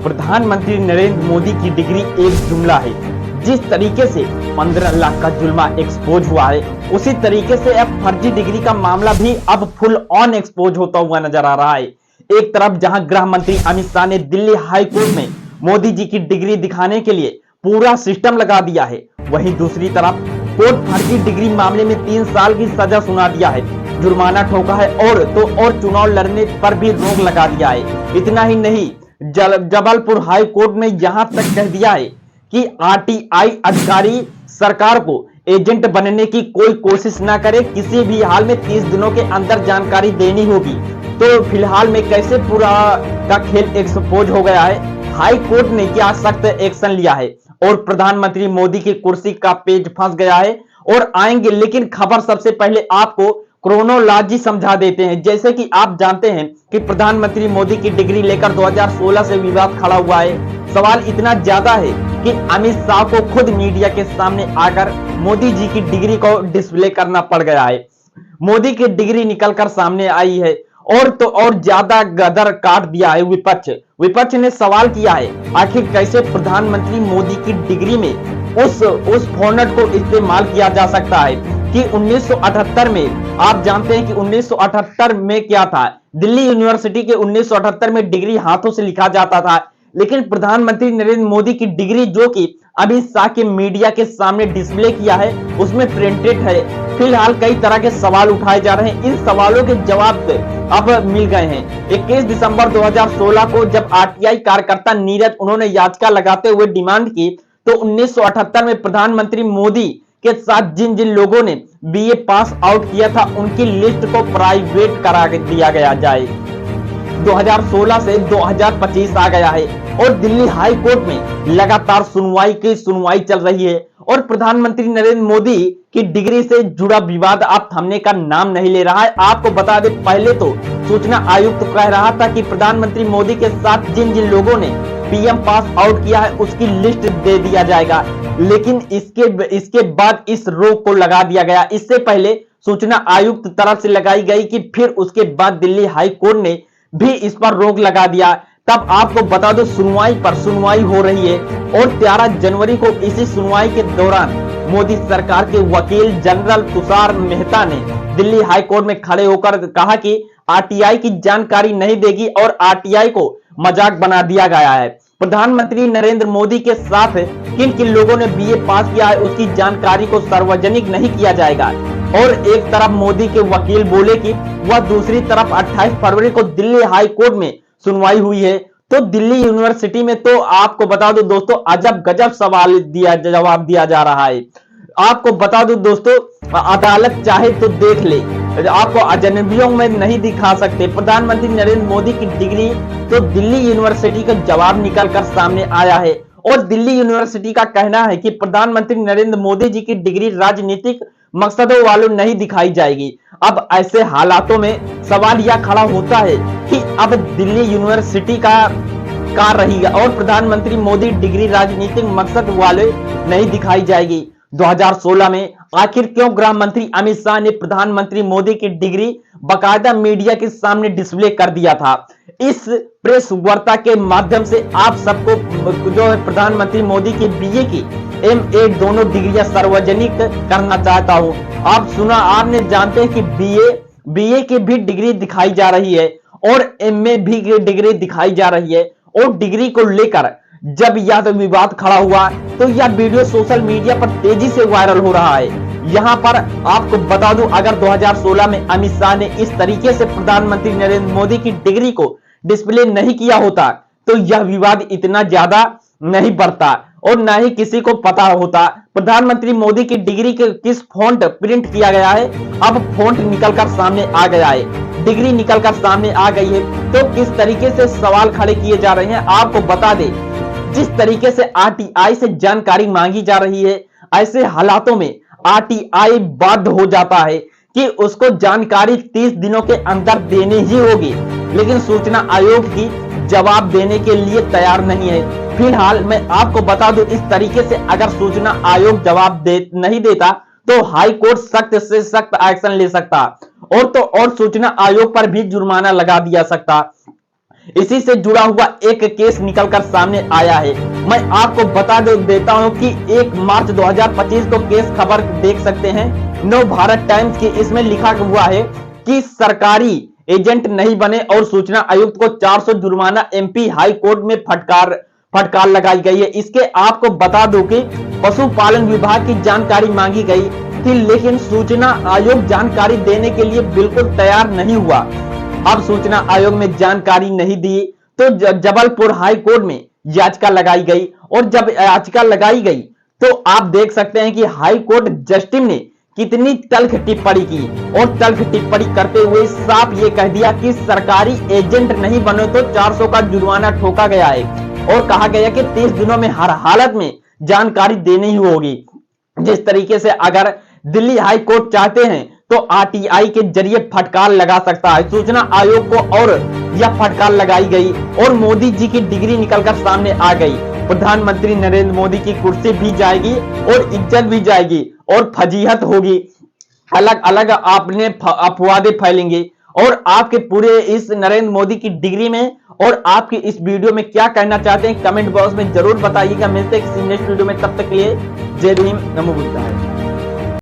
प्रधानमंत्री नरेंद्र मोदी की डिग्री एक जुमला है। जिस तरीके से 15 लाख का जुल्मा एक्सपोज हुआ है, उसी तरीके से अब फर्जी डिग्री का मामला भी अब फुल ऑन एक्सपोज होता हुआ नजर आ रहा है। एक तरफ जहां गृह मंत्री अमित शाह ने दिल्ली हाई कोर्ट में मोदी जी की डिग्री दिखाने के लिए पूरा सिस्टम लगा दिया है, वहीं दूसरी तरफ कोर्ट फर्जी डिग्री मामले में 3 साल की सजा सुना दिया है, जुर्माना ठोका है और चुनाव लड़ने पर भी रोक लगा दिया है। इतना ही नहीं, जबलपुर हाई कोर्ट ने यहां तक कह दिया है कि आरटीआई अधिकारी सरकार को एजेंट बनने की कोई कोशिश ना करे, किसी भी हाल में 30 दिनों के अंदर जानकारी देनी होगी। तो फिलहाल में कैसे पूरा का खेल एक्सपोज हो गया है, हाई कोर्ट ने क्या सख्त एक्शन लिया है और प्रधानमंत्री मोदी की कुर्सी का पेच फंस गया है और आएंगे। लेकिन खबर सबसे पहले आपको क्रोनोलॉजी समझा देते हैं। जैसे कि आप जानते हैं कि प्रधानमंत्री मोदी की डिग्री लेकर 2016 से विवाद खड़ा हुआ है। सवाल इतना ज्यादा है कि अमित शाह को खुद मीडिया के सामने आकर मोदी जी की डिग्री को डिस्प्ले करना पड़ गया है। मोदी की डिग्री निकलकर सामने आई है और तो और ज्यादा गदर काट दिया है विपक्ष ने सवाल किया है, आखिर कैसे प्रधानमंत्री मोदी की डिग्री में उस फॉर्मेट को इस्तेमाल किया जा सकता है कि 1978 में आप जानते हैं कि 1978 में क्या था, दिल्ली यूनिवर्सिटी के 1978 में डिग्री हाथों से लिखा जाता था, लेकिन प्रधानमंत्री नरेंद्र मोदी की डिग्री जो कि अमित शाह के मीडिया के सामने डिस्प्ले किया है उसमें प्रिंटेड है। फिलहाल कई तरह के सवाल उठाए जा रहे हैं, इन सवालों के जवाब अब मिल गए हैं। 21 दिसंबर 2016 को जब आरटीआई कार्यकर्ता नीरज उन्होंने याचिका लगाते हुए डिमांड की तो 1978 में प्रधानमंत्री मोदी के साथ जिन जिन लोगों ने बीए पास आउट किया था उनकी लिस्ट को प्राइवेट करा दिया गया जाए। 2016 से 2025 आ गया है और दिल्ली हाई कोर्ट में लगातार सुनवाई चल रही है और प्रधानमंत्री नरेंद्र मोदी की डिग्री से जुड़ा विवाद अब थमने का नाम नहीं ले रहा है। आपको बता दें, पहले तो सूचना आयुक्त कह रहा था कि प्रधानमंत्री मोदी के साथ जिन जिन लोगों ने पीएम पास आउट किया है उसकी लिस्ट दे दिया जाएगा, लेकिन इसके बाद इस रोक को लगा दिया गया। इससे पहले सूचना आयुक्त तरफ से लगाई गई कि फिर उसके बाद दिल्ली हाई कोर्ट ने भी इस पर रोक लगा दिया। तब आपको बता दो, सुनवाई पर सुनवाई हो रही है और 13 जनवरी को इसी सुनवाई के दौरान मोदी सरकार के वकील जनरल तुषार मेहता ने दिल्ली हाई कोर्ट में खड़े होकर कहा कि आरटीआई की जानकारी नहीं देगी और आरटीआई को मजाक बना दिया गया है। प्रधानमंत्री नरेंद्र मोदी के साथ किन किन लोगों ने बीए पास किया है उसकी जानकारी को सार्वजनिक नहीं किया जाएगा। और एक तरफ मोदी के वकील बोले कि वह दूसरी तरफ 28 फरवरी को दिल्ली हाई कोर्ट में सुनवाई हुई है। तो दिल्ली यूनिवर्सिटी में तो आपको बता दो दोस्तों, अजब गजब जवाब दिया जा रहा है। आपको बता दो दोस्तों, अदालत चाहे तो देख ले, आपको अजनबियों में नहीं दिखा सकते। प्रधानमंत्री नरेंद्र मोदी की डिग्री तो दिल्ली यूनिवर्सिटी का जवाब निकलकर सामने आया है और दिल्ली यूनिवर्सिटी का कहना है कि प्रधानमंत्री नरेंद्र मोदी जी की डिग्री राजनीतिक मकसदों वालों नहीं दिखाई जाएगी। अब ऐसे हालातों में सवाल यह खड़ा होता है कि अब दिल्ली यूनिवर्सिटी का रहेगा और प्रधानमंत्री मोदी डिग्री राजनीतिक मकसद वाले नहीं दिखाई जाएगी। 2016 में आखिर क्यों गृह मंत्री अमित शाह ने प्रधानमंत्री मोदी की डिग्री बाकायदा मीडिया के सामने डिस्प्ले कर दिया था। इस प्रेस वार्ता के माध्यम से आप सबको जो है प्रधानमंत्री मोदी की बीए की एमए दोनों डिग्रियां सार्वजनिक करना चाहता हूं। आपने जानते हैं कि बीए की भी डिग्री दिखाई जा रही है और एमए भी की डिग्री दिखाई जा रही है और डिग्री को लेकर जब यह विवाद खड़ा हुआ तो यह वीडियो सोशल मीडिया पर तेजी से वायरल हो रहा है। यहां पर आपको बता दूं, अगर 2016 में अमित शाह ने इस तरीके से प्रधानमंत्री नरेंद्र मोदी की डिग्री को डिस्प्ले नहीं किया होता तो यह विवाद इतना ज्यादा नहीं बढ़ता और ना ही किसी को पता होता। प्रधानमंत्री मोदी की डिग्री के किस फॉन्ट प्रिंट किया गया है, अब फॉन्ट निकलकर सामने आ गया है, डिग्री निकलकर सामने आ गई है। तो किस तरीके से सवाल खड़े किए जा रहे हैं, आपको बता दें, जिस तरीके से आरटीआई से जानकारी मांगी जा रही है, ऐसे हालातों में आरटीआई बाध्य हो जाता है कि उसको जानकारी 30 दिनों के अंदर देनी ही होगी, लेकिन सूचना आयोग की जवाब देने के लिए तैयार नहीं है। फिलहाल मैं आपको बता दूं, इस तरीके से अगर सूचना आयोग जवाब नहीं देता तो हाई कोर्ट सख्त से सख्त एक्शन ले सकता और सूचना आयोग पर भी जुर्माना लगा दिया सकता। इसी से जुड़ा हुआ एक केस निकलकर सामने आया है। मैं आपको बता देता हूं कि 1 मार्च 2025 को केस खबर देख सकते हैं नव भारत टाइम्स की। इसमें लिखा हुआ है कि सरकारी एजेंट नहीं बने और सूचना आयुक्त को 400 जुर्माना, एमपी हाई कोर्ट में फटकार लगाई गई है। इसके आपको बता दूं कि पशुपालन विभाग की जानकारी मांगी गई थी, लेकिन सूचना आयोग जानकारी देने के लिए बिल्कुल तैयार नहीं हुआ। अब सूचना आयोग में जानकारी नहीं दी तो जबलपुर हाई कोर्ट में याचिका लगाई गई, और जब याचिका लगाई गई तो आप देख सकते हैं कि हाई कोर्ट जस्टिस ने कितनी तल्ख टिप्पणी की, और तल्ख टिप्पणी करते हुए साफ ये कह दिया कि सरकारी एजेंट नहीं बने तो 400 का जुर्माना ठोका गया है, और कहा गया कि 30 दिनों में हर हालत में जानकारी देनी ही होगी। जिस तरीके से अगर दिल्ली हाई कोर्ट चाहते हैं तो आरटीआई के जरिए फटकार लगा सकता है सूचना आयोग को, और यह फटकार लगाई गई और मोदी जी की डिग्री निकलकर सामने आ गई। प्रधानमंत्री नरेंद्र मोदी की कुर्सी भी जाएगी और इज्जत भी जाएगी और फजीहत होगी। अलग अलग आपने अफवाहें फैलेंगी, और आपके पूरे इस नरेंद्र मोदी की डिग्री में और आपकी इस वीडियो में क्या कहना चाहते हैं कमेंट बॉक्स में जरूर बताइएगा। मिलते हैं किसी नेक्स्ट वीडियो में, तब तक के लिए जय भीम, नमो बुद्धाय।